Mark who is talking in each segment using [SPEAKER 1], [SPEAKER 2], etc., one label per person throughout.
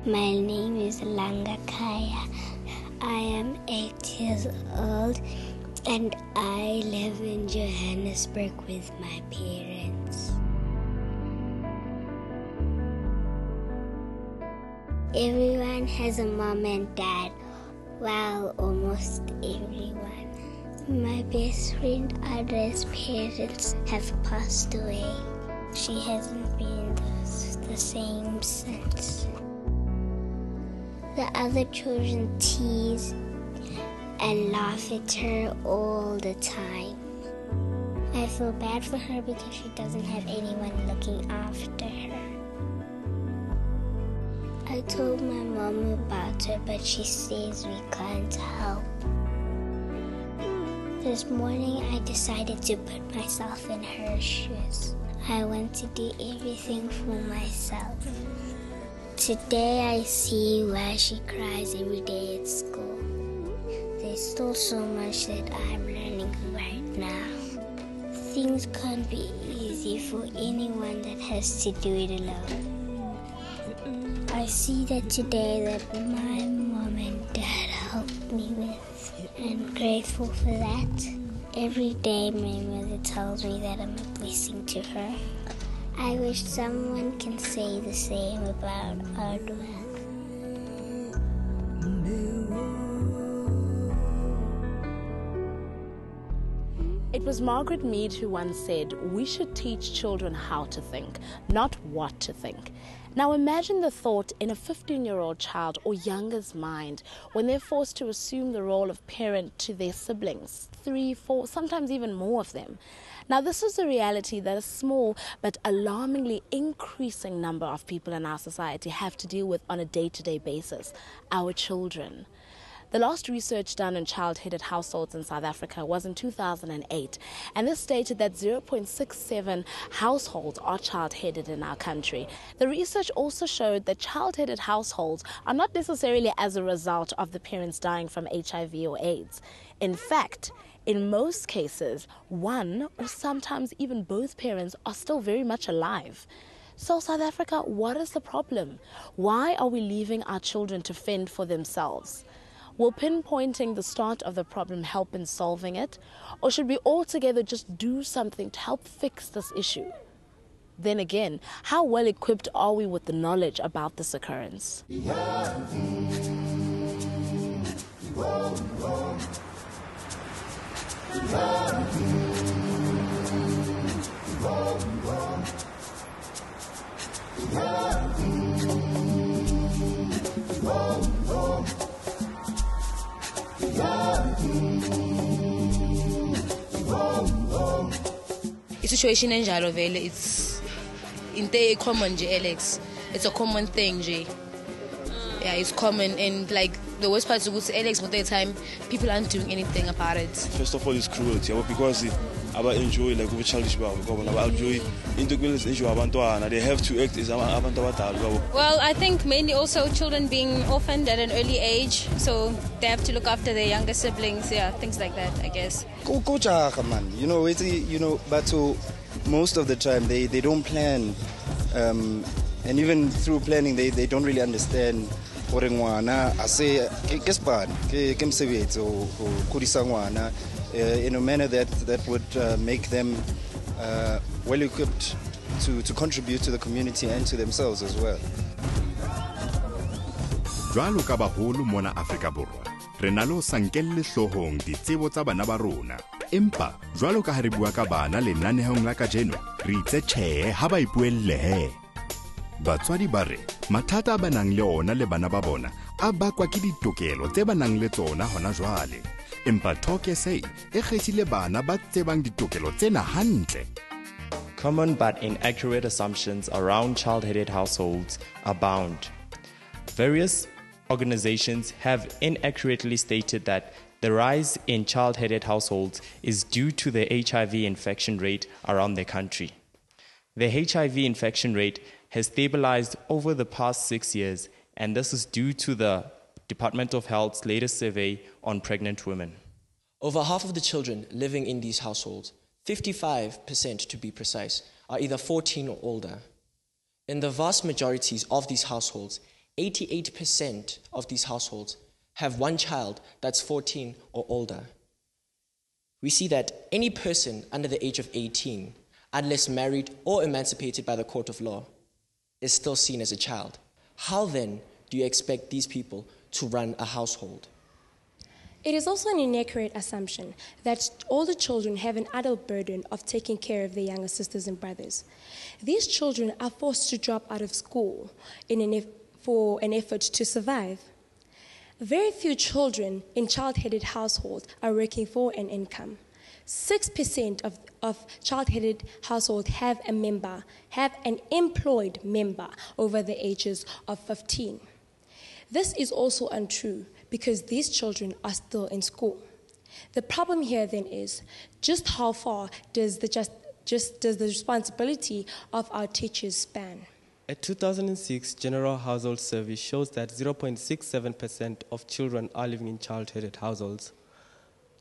[SPEAKER 1] My name is Langakaya. I am 8 years old and I live in Johannesburg with my parents. Everyone has a mom and dad. Well, almost everyone. My best friend Audra's parents have passed away. She hasn't been the same since. The other children tease and laugh at her all the time. I feel bad for her because she doesn't have anyone looking after her. I told my mom about her, but she says we can't help. This morning I decided to put myself in her shoes. I want to do everything for myself. Today I see why she cries every day at school. There's still so much that I'm learning right now. Things can't be easy for anyone that has to do it alone. I see that today that my mom and dad helped me with. I'm grateful for that. Every day my mother tells me that I'm a blessing to her. I wish someone can say the same about Audra.
[SPEAKER 2] It was Margaret Mead who once said, "We should teach children how to think, not what to think." Now imagine the thought in a 15-year-old child or younger's mind when they're forced to assume the role of parent to their siblings, 3, 4, sometimes even more of them. Now this is a reality that a small but alarmingly increasing number of people in our society have to deal with on a day-to-day basis, our children. The last research done in child-headed households in South Africa was in 2008, and this stated that 0.67 households are child-headed in our country. The research also showed that child-headed households are not necessarily as a result of the parents dying from HIV or AIDS. In fact, in most cases, one or sometimes even both parents are still very much alive. So South Africa, what is the problem? Why are we leaving our children to fend for themselves? Will pinpointing the start of the problem help in solving it? Or should we altogether just do something to help fix this issue? Then again, how well equipped are we with the knowledge about this occurrence?
[SPEAKER 3] Situation enjalo vele, it's into common nje, Alex. It's a common thing nje. Yeah, it's common, and like the worst part is ukuthi Alex, most of the time people aren't doing anything about it.
[SPEAKER 4] First of all, it's cruelty because I enjoy like with childish I enjoy into they have to act as abantu.
[SPEAKER 5] Well, I think mainly also children being orphaned at an early age, so they have to look after their younger siblings, yeah, things like that, I guess.
[SPEAKER 6] But most of the time they don't plan, and even through planning they don't really understand in a manner that would make them well equipped to contribute to the community and to themselves as well.
[SPEAKER 7] Jwalo ka baholo mona Afrika Borwa, re na lo sankelle hlohong ditsebo tsa bana ba rona. Empa jwalo ka ha re bua ka bana lenanehong la kajeno, re itse tjhe ha ba ipuellehe. Batswadi ba re mathata a ba nang le ona le bana ba bona a bakwa ke ditokelo tse ba nang le tsona hona jwale. Empa Talk SA e kgethile bana ba tsebang ditokelo tsena hantle.
[SPEAKER 8] Common but inaccurate assumptions around child-headed households abound. Various organizations have inaccurately stated that the rise in child-headed households is due to the HIV infection rate around the country. The HIV infection rate has stabilized over the past 6 years, and this is due to the Department of Health's latest survey on pregnant women.
[SPEAKER 9] Over half of the children living in these households, 55% to be precise, are either 14 or older. In the vast majorities of these households, 88% of these households have one child that's 14 or older. We see that any person under the age of 18, unless married or emancipated by the court of law, is still seen as a child. How then do you expect these people to run a household?
[SPEAKER 10] It is also an inaccurate assumption that older children have an adult burden of taking care of their younger sisters and brothers. These children are forced to drop out of school for an effort to survive. Very few children in child-headed households are working for an income. 6% of child-headed households have an employed member over the ages of 15. This is also untrue because these children are still in school. The problem here then is just how far does the responsibility of our teachers span?
[SPEAKER 11] A 2006 General Household Survey shows that 0.67% of children are living in child-headed households.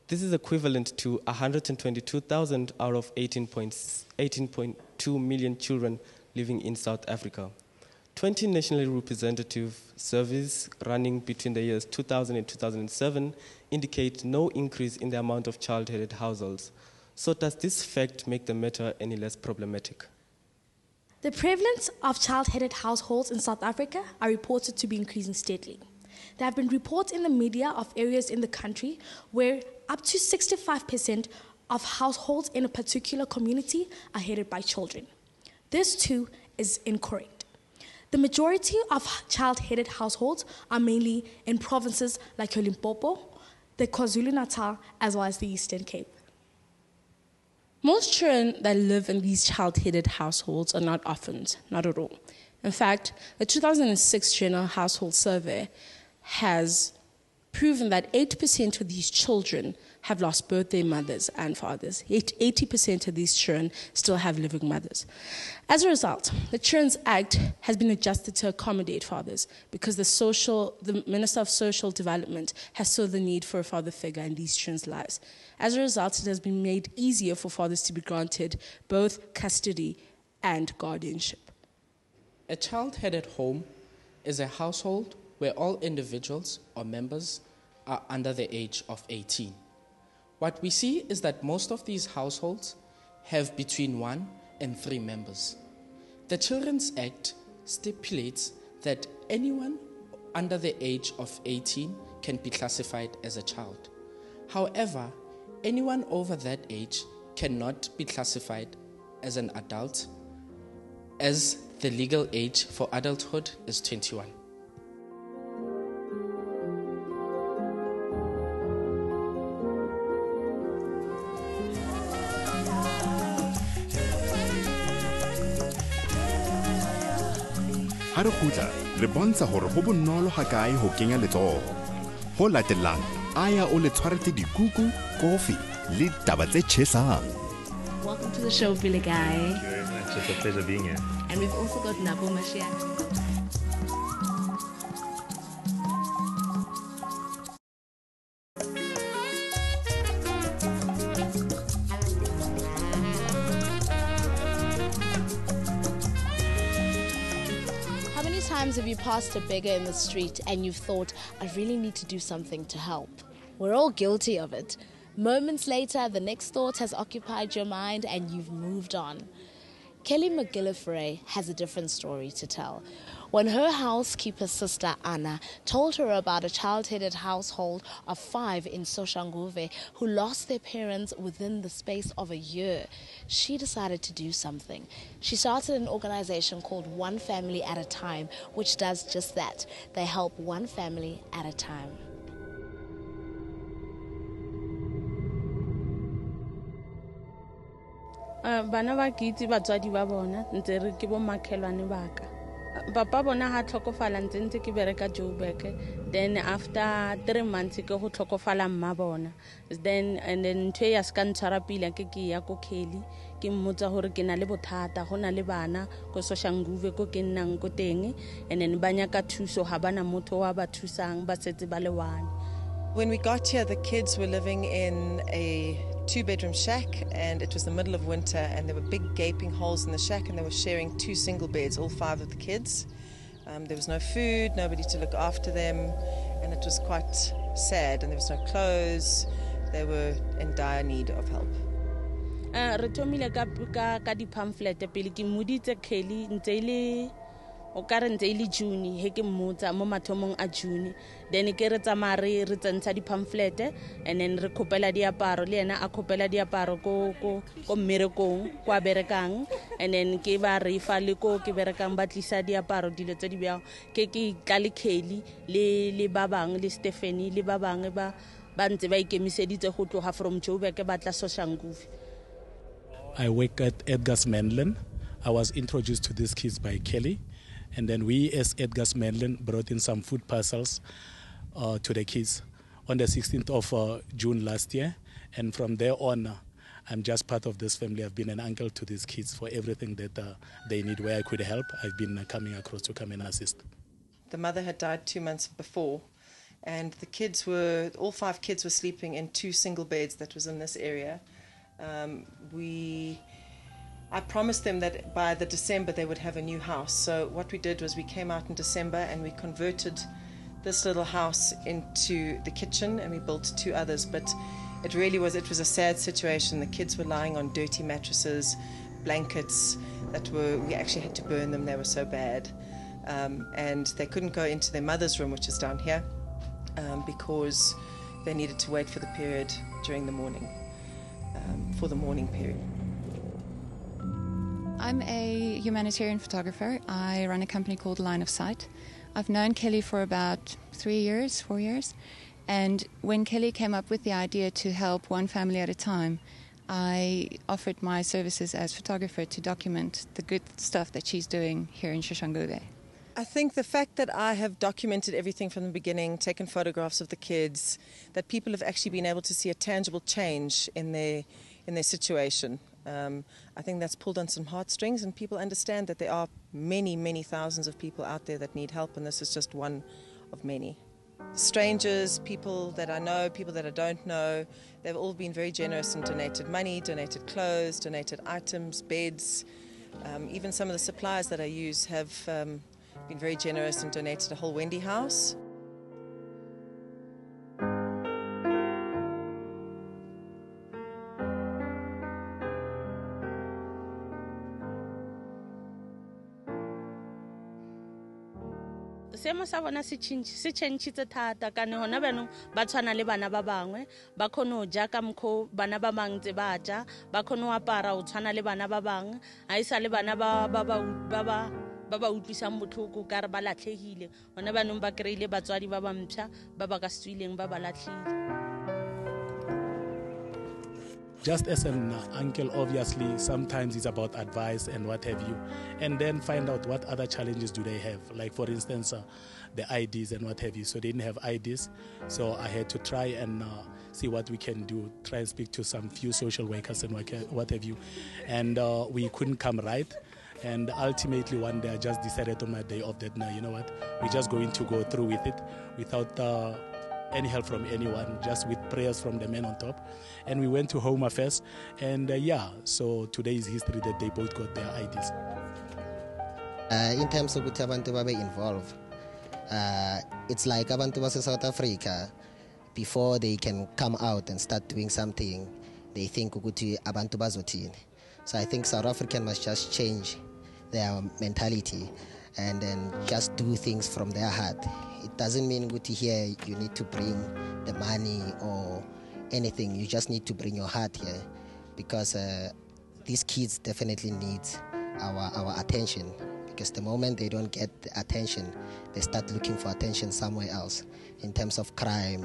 [SPEAKER 11] This is equivalent to 122,000 out of 18.2 million children living in South Africa. 20 nationally representative surveys running between the years 2000 and 2007 indicate no increase in the amount of child-headed households. So does this fact make the matter any less problematic?
[SPEAKER 2] The prevalence of child-headed households in South Africa are reported to be increasing steadily. There have been reports in the media of areas in the country where up to 65% of households in a particular community are headed by children. This too is incorrect. The majority of child-headed households are mainly in provinces like Limpopo, the KwaZulu-Natal, as well as the Eastern Cape. Most children that live in these child-headed households are not orphans, not at all. In fact, the 2006 General Household Survey has proven that 8% of these children have lost both their mothers and fathers. 80% of these children still have living mothers. As a result, the Children's Act has been adjusted to accommodate fathers because the Minister of Social Development has saw the need for a father figure in these children's lives. As a result, it has been made easier for fathers to be granted both custody and guardianship.
[SPEAKER 12] A child-headed home is a household where all individuals or members are under the age of 18. What we see is that most of these households have between 1 and 3 members. The Children's Act stipulates that anyone under the age of 18 can be classified as a child. However, anyone over that age cannot be classified as an adult, as the legal age for adulthood is 21.
[SPEAKER 7] Ha re khutla re bontsha hore ho bonolo ga kae ho kenya letsoho. Ho latelang aya o le tshwaretse dikuku, kofi le taba tse tjhesang.
[SPEAKER 2] Welcome to the show, Billy Guy.
[SPEAKER 13] Thank you very much. It's a pleasure being here.
[SPEAKER 2] And we've also got Nabo Mashia. How many times have you passed a beggar in the street and you've thought, I really need to do something to help? We're all guilty of it. Moments later, the next thought has occupied your mind and you've moved on. Kelly McGillivray has a different story to tell. When her housekeeper sister Anna told her about a child-headed household of 5 in Soshanguve who lost their parents within the space of a year, she decided to do something. She started an organization called One Family at a Time, which does just that. They help one family at a time.
[SPEAKER 14] Bana ba ke itse batswadi ba bona ntse re ke bo makhelwane baka. Papa bona ha tlhokofala ntse ke bereka Joburg. Then after 3 months ke go tlhokofala mma bona. Then ntwe ya ska ntshwara pila ke ya ko Kelly ke mmotsa hore ke na le bothata go na le bana go Soshanguve ko ke nnang ko teng and then ba nyaka thuso ha bana motho wa ba thusang ba setse ba le one.
[SPEAKER 15] When we got here, the kids were living in a 2-bedroom shack, and it was the middle of winter, and there were big gaping holes in the shack, and they were sharing 2 single beds, all 5 of the kids. There was no food, nobody to look after them, and it was quite sad, and there was no clothes. They were in dire need of help.
[SPEAKER 14] Re thomile ka di-pamphlet pele ke mmoditse Kelly ntse ile o ka re ntse ile June he ke mmotsa mo mathomong a June, then ke re tsamaya re tsentsha di-pamphlet and then re khopela diaparo le yena a khopela diaparo ko mmerekong kwa berekang, and then ke ba re fa le ko ke berekang ba tlisa diaparo dilo tse di bjao ke tla le Kelly le ba bang le Stephanie le ba bang ba ntse ba ikemiseditse go tloga from Joburg ba tla Soshanguve.
[SPEAKER 16] I work at Edgar's Menlyn. I was introduced to these kids by Kelly, and then we as Edgar's Menlyn brought in some food parcels to the kids on the 16th of June last year, and from there on I'm just part of this family. I've been an uncle to these kids for everything that they need. Where I could help, I've been coming across to come and assist.
[SPEAKER 15] The mother had died 2 months before, and all 5 kids were sleeping in 2 single beds that was in this area. I promised them that by the December they would have a new house. So what we did was we came out in December and we converted this little house into the kitchen, and we built 2 others. But it was a sad situation. The kids were lying on dirty mattresses, blankets we actually had to burn them. They were so bad. And they couldn't go into their mother's room, which is down here, because they needed to wait for the period during the morning, for the morning period.
[SPEAKER 17] I'm a humanitarian photographer. I run a company called Line of Sight. I've known Kelly for about 4 years. And when Kelly came up with the idea to help one family at a time, I offered my services as photographer to document the good stuff that she's doing here in Soshanguve.
[SPEAKER 15] I think the fact that I have documented everything from the beginning, taken photographs of the kids, that people have actually been able to see a tangible change in their situation. I think that's pulled on some heartstrings, and people understand that there are many, many thousands of people out there that need help, and this is just one of many. Strangers, people that I know, people that I don't know, they've all been very generous and donated money, donated clothes, donated items, beds. Even some of the suppliers that I use have been very generous and donated a whole Wendy house.
[SPEAKER 14] Seemo sa bona se tšhentšhitse thata ka ne gona bjanong ba tshwana le bana ba bangwe ba kgone go ja ka mokgwa bana ba bangwe tse ba ja ba kgone go apara go tshwana le bana ba bangwe ga e sa le bana ba ba utlwisang botlhoko ka re ba latlhegile gona bjanong ba kry-ile batswadi ba ba mpšha ba ba ka setswileng ba ba latlhile.
[SPEAKER 16] Just as an uncle, obviously, sometimes it's about advice and what have you, and then find out what other challenges do they have. Like, for instance, the IDs and what have you. So they didn't have IDs, so I had to try and see what we can do, try and speak to some few social workers and what have you. And we couldn't come right. And ultimately, one day I just decided on my day off that, no, you know what, we're just going to go through with it without any help from anyone, just with prayers from the men on top. And we went to Home Affairs, and so today is history that they both got their IDs.
[SPEAKER 18] In terms of abantu babe involved, it's like abantu base South Africa, before they can come out and start doing something, they think ukuthi abantu bazothini. So I think South African must just change their mentality and then just do things from their heart. It doesn't mean good to hear you need to bring the money or anything. You just need to bring your heart here, because these kids definitely need our attention, because the moment they don't get the attention, they start looking for attention somewhere else in terms of crime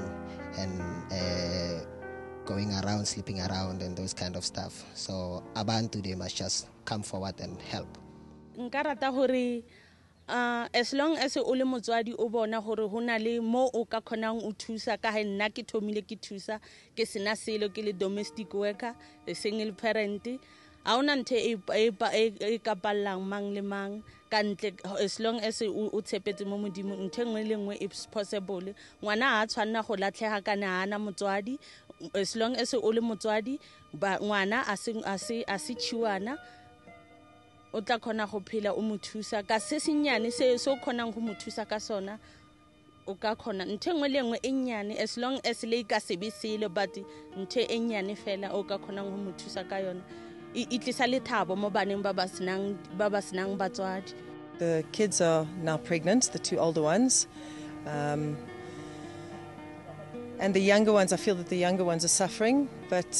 [SPEAKER 18] and going around, sleeping around and those kind of stuff. So abantu, they must just come forward and help.
[SPEAKER 14] As long as o le motswadi o bona gore ho na le mo o ka khonang o thusa ka he nna ke thomile ke thusa ke sena selo ke le domestic worker, a single parent, a ona nthe e ka pallang mang le mang ka ntle, as long as o tshepetse mo modimo nthe nngwe le nngwe is possible. Ngwana ha tshwanna go latlhega kana hana motswadi, as long as o le motswadi ba ngwana a se chiwana o tla khona go phela o mo thusa ka se senyane se o khonang go mo thusa ka sona o ka khona nthe ngwe le ngwe e nyane as long as le ka se be sele but nthe e nyane fela o ka khonang go mo thusa ka yona e tlisa lethabo mo baneng ba ba senang batswadi.
[SPEAKER 15] The kids are now pregnant, the 2 older ones. And the younger ones, I feel that the younger ones are suffering, but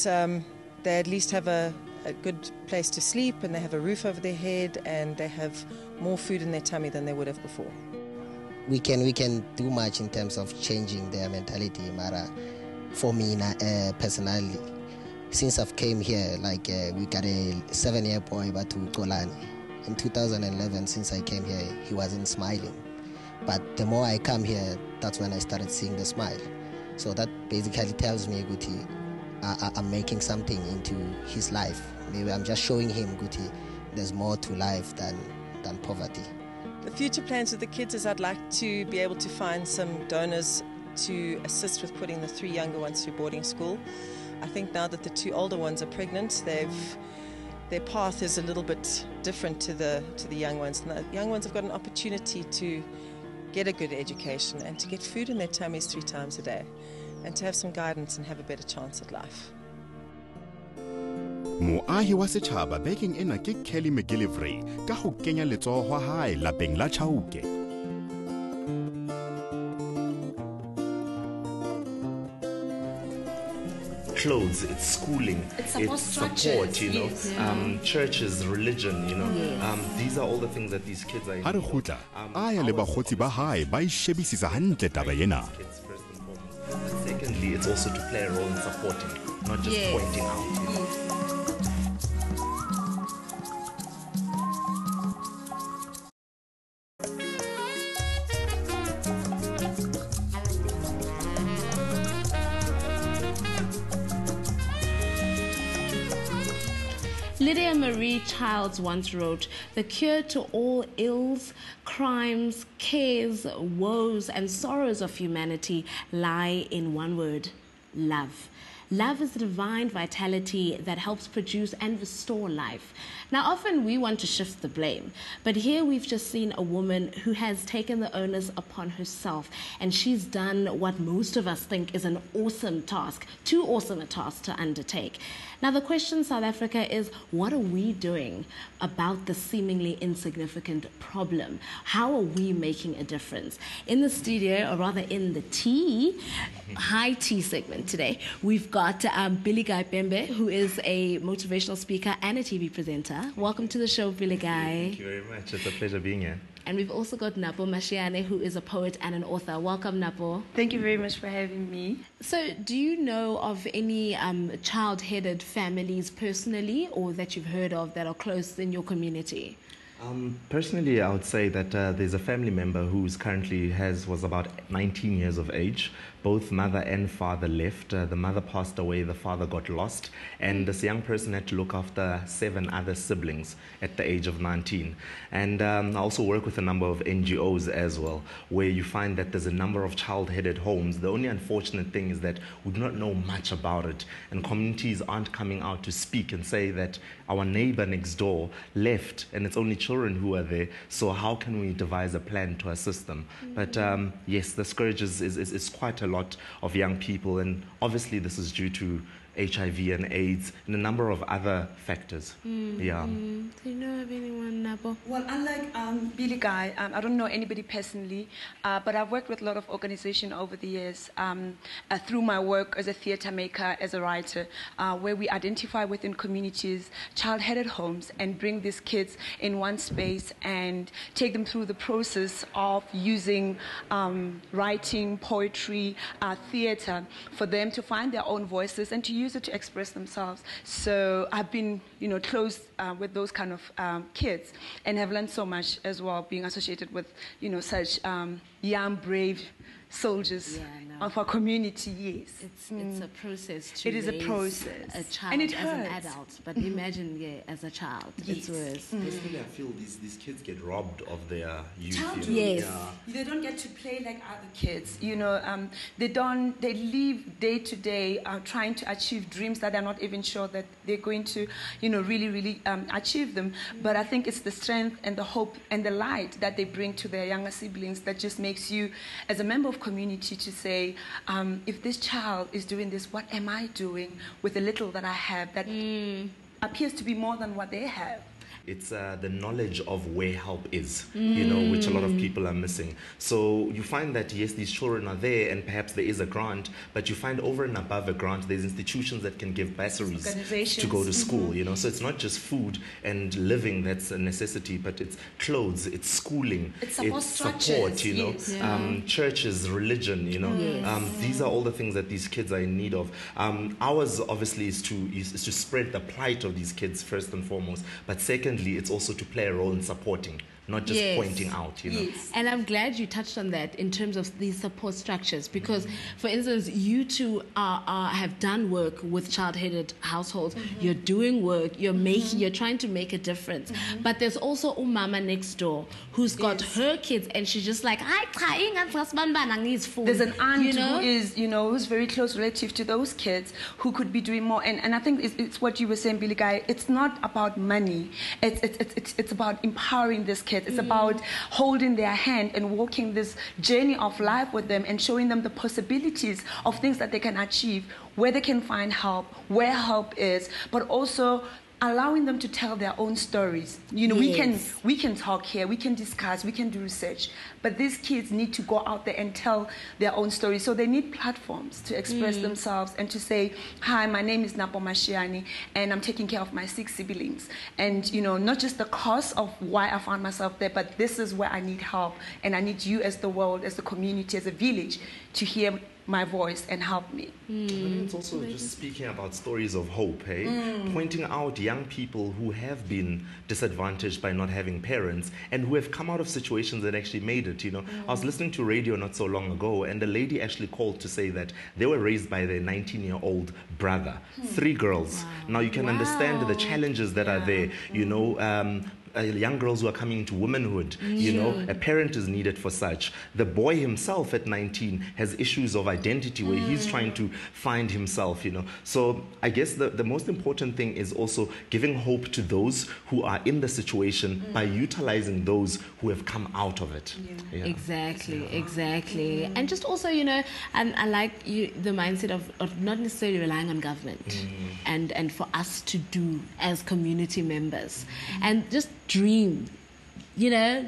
[SPEAKER 15] they at least have a good place to sleep, and they have a roof over their head, and they have more food in their tummy than they would have before.
[SPEAKER 18] We can do much in terms of changing their mentality, Mara. For me personally, since I've came here, like we got a 7-year boy, Batu Tolani. In 2011, since I came here, he wasn't smiling. But the more I come here, that's when I started seeing the smile. So that basically tells me, Guti, I'm making something into his life. Maybe I'm just showing him, Guti, there's more to life than poverty.
[SPEAKER 15] The future plans with the kids is I'd like to be able to find some donors to assist with putting the 3 younger ones through boarding school. I think now that the 2 older ones are pregnant, their path is a little bit different to the young ones. And the young ones have got an opportunity to get a good education and to get food in their tummies 3 times a day and to have some guidance and have a better chance at life.
[SPEAKER 7] Moahi wa setjhaba bekeng ena ke Kelly McGillivray ka go kenya letsogo hae lapeng la Chauke.
[SPEAKER 19] Clothes, it's schooling, it's support, you know, churches, religion, you know. These are all the things that these kids are.
[SPEAKER 7] Ha re khutla aya le bagotsi ba hae ba ishebisisa hantle taba ena.
[SPEAKER 19] Secondly, it's also to play a role in supporting, not just pointing out. You know?
[SPEAKER 2] Lydia Marie Childs once wrote, "The cure to all ills, crimes, cares, woes, and sorrows of humanity lie in one word: love." Love is the divine vitality that helps produce and restore life. Now, often we want to shift the blame, but here we've just seen a woman who has taken the onus upon herself, and she's done what most of us think is an awesome task, too awesome a task to undertake. Now, the question, South Africa, is what are we doing about this seemingly insignificant problem? How are we making a difference? In the studio, or rather in the high tea segment today, we've got Billy Guy Pembe, who is a motivational speaker and a TV presenter. Welcome to the show, Billy Guy.
[SPEAKER 19] Thank you very much. It's a pleasure being here.
[SPEAKER 2] And we've also got Napo Mashiane, who is a poet and an author. Welcome, Napo.
[SPEAKER 20] Thank you very much for having me.
[SPEAKER 2] So, do you know of any child-headed families personally, or that you've heard of that are close in your community?
[SPEAKER 19] Personally, I would say that there's a family member who's currently was about 19 years of age. Both mother and father left. The mother passed away, the father got lost, and this young person had to look after 7 other siblings at the age of 19. And I also work with a number of NGOs as well, where you find that there's a number of child-headed homes. The only unfortunate thing is that we do not know much about it, and communities aren't coming out to speak and say that our neighbor next door left, and it's only children who are there, so how can we devise a plan to assist them? But yes, the scourge is quite a lot of young people, and obviously this is due to HIV and AIDS and a number of other factors. Yeah.
[SPEAKER 2] Do you know of anyone, Nabo?
[SPEAKER 20] Well, unlike Billy Guy, I don't know anybody personally, but I've worked with a lot of organizations over the years through my work as a theater maker, as a writer, where we identify within communities child-headed homes and bring these kids in one space and take them through the process of using writing, poetry, theater, for them to find their own voices and to use it to express themselves. So I've been, close with those kind of kids, and have learned so much as well, being associated with, such young, brave soldiers of our community, yes.
[SPEAKER 2] It's a process to
[SPEAKER 20] It is a
[SPEAKER 2] raise
[SPEAKER 20] process.
[SPEAKER 2] a child
[SPEAKER 20] And it
[SPEAKER 2] as an
[SPEAKER 20] hurts.
[SPEAKER 2] adult. But imagine as a child, it's worse.
[SPEAKER 19] Personally, I feel these kids get robbed of their youth.
[SPEAKER 20] Childhood.
[SPEAKER 19] You know?
[SPEAKER 20] Yes. They don't get to play like other kids. You know, they live day to day trying to achieve dreams that they're not even sure that they're going to, really achieve them. But I think it's the strength and the hope and the light that they bring to their younger siblings that just makes you, as a member of community, to say, if this child is doing this, what am I doing with the little that I have that appears to be more than what they have?
[SPEAKER 19] It's the knowledge of where help is, which a lot of people are missing. So you find that, yes, these children are there and perhaps there is a grant, but you find over and above a grant, there's institutions that can give bursaries to go to school, So it's not just food and living that's a necessity, but it's clothes, it's schooling, it's support, churches, religion, These are all the things that these kids are in need of. Ours, obviously, is to spread the plight of these kids first and foremost, but second, it's also to play a role in supporting, not just pointing out,
[SPEAKER 2] Yes. And I'm glad you touched on that in terms of these support structures, because, for instance, you two have done work with child-headed households. You're doing work. You're trying to make a difference. But there's also Umama next door who's got her kids, and she's just like,
[SPEAKER 20] there's an aunt who is, who's very close relative to those kids who could be doing more. And I think it's what you were saying, Billy Guy. It's not about money. It's about empowering this kid. It's about holding their hand and walking this journey of life with them and showing them the possibilities of things that they can achieve, where they can find help, where help is, but also allowing them to tell their own stories. We can talk here, we can discuss, we can do research, but these kids need to go out there and tell their own stories. So they need platforms to express themselves and to say, hi, my name is Napo Mashiani, and I'm taking care of my 6 siblings. And, not just the cause of why I found myself there, but this is where I need help, and I need you as the world, as the community, as a village, to hear my voice and help me.
[SPEAKER 19] It's also just speaking about stories of hope, pointing out young people who have been disadvantaged by not having parents and who have come out of situations that actually made it. I was listening to radio not so long ago, and a lady actually called to say that they were raised by their 19-year-old brother, 3 girls. Wow. Now you can understand the challenges that are there. Young girls who are coming into womanhood, a parent is needed for such. The boy himself at 19 has issues of identity where he's trying to find himself, So I guess the most important thing is also giving hope to those who are in the situation by utilizing those who have come out of it.
[SPEAKER 2] Exactly. And just also, I like the mindset of not necessarily relying on government and for us to do as community members and just dream.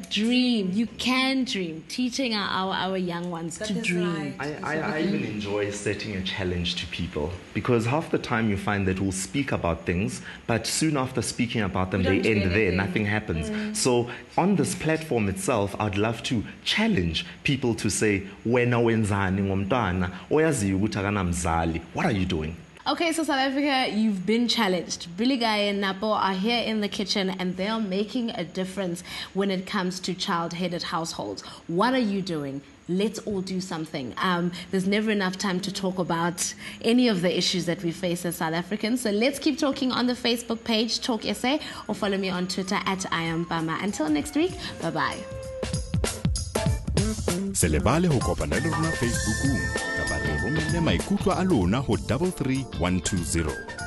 [SPEAKER 2] Dream. You can dream. Teaching our young ones to dream.
[SPEAKER 19] Right. I even enjoy setting a challenge to people, because half the time you find that we'll speak about things, but soon after speaking about them, they end there. Nothing happens. So on this platform itself, I'd love to challenge people to say, wena wenzani ngomntwana oyaziyo ukuthi akanamzali. What are you doing?
[SPEAKER 2] Okay, so South Africa, you've been challenged. Billy Guy and Napo are here in the kitchen, and they are making a difference when it comes to child-headed households. What are you doing? Let's all do something. There's never enough time to talk about any of the issues that we face as South Africans. So let's keep talking on the Facebook page, Talk SA, or follow me on Twitter at @IamBama. Until next week, bye-bye.
[SPEAKER 7] Se lebale ho kopana le rona Facebookung, kapa re romelle maikutlo a lona ho 33120.